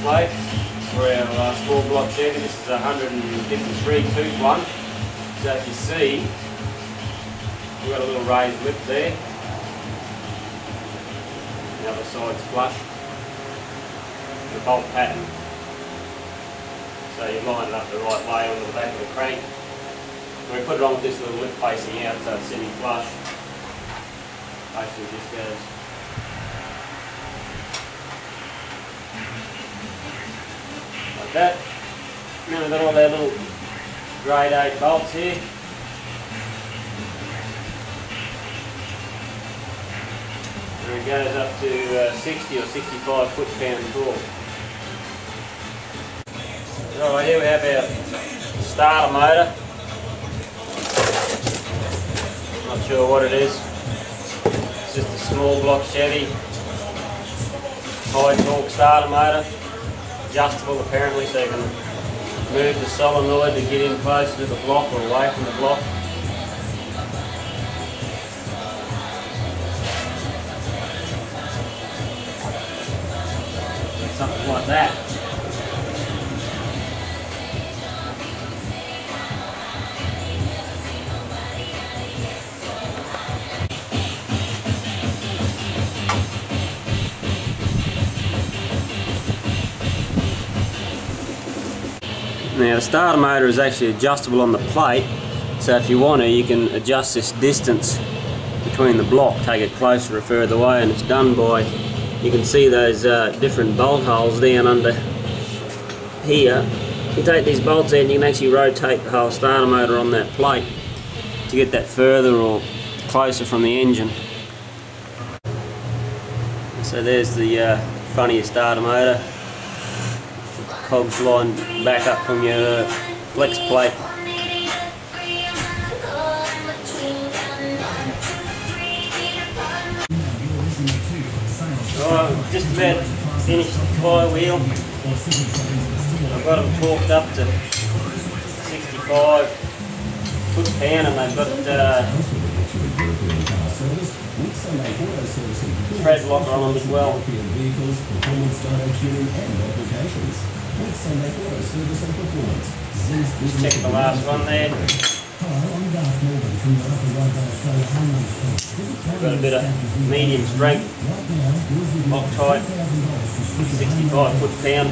plate for our small block Chevy. This is a 153 tooth one. So if you see, we've got a little raised lip there. The other side's flush. The bolt pattern. So you line it up the right way on the back of the crank. And we put it on with this little lip facing out so it's sitting flush. Basically just goes like that. And then we've got all our little grade 8 bolts here. And it goes up to 60 or 65 foot-pound torque. Right here we have our starter motor. Not sure what it is. It's just a small block Chevy, high torque starter motor. Adjustable apparently, so you can move the solenoid to get in closer to the block or away from the block. Something like that. Now the starter motor is actually adjustable on the plate, so if you want to you can adjust this distance between the block, take it closer or further away, and it's done by, you can see those different bolt holes down under here. You take these bolts out and you can actually rotate the whole starter motor on that plate to get that further or closer from the engine. So there's the front of your starter motor. Cogs line back up from your flex plate. Right, just about finished the flywheel. I've got them torqued up to 65 foot-pound, and they've got thread locker on them as well. Just check the last one there. We've got a bit of medium strength Loctite, 65 foot-pound.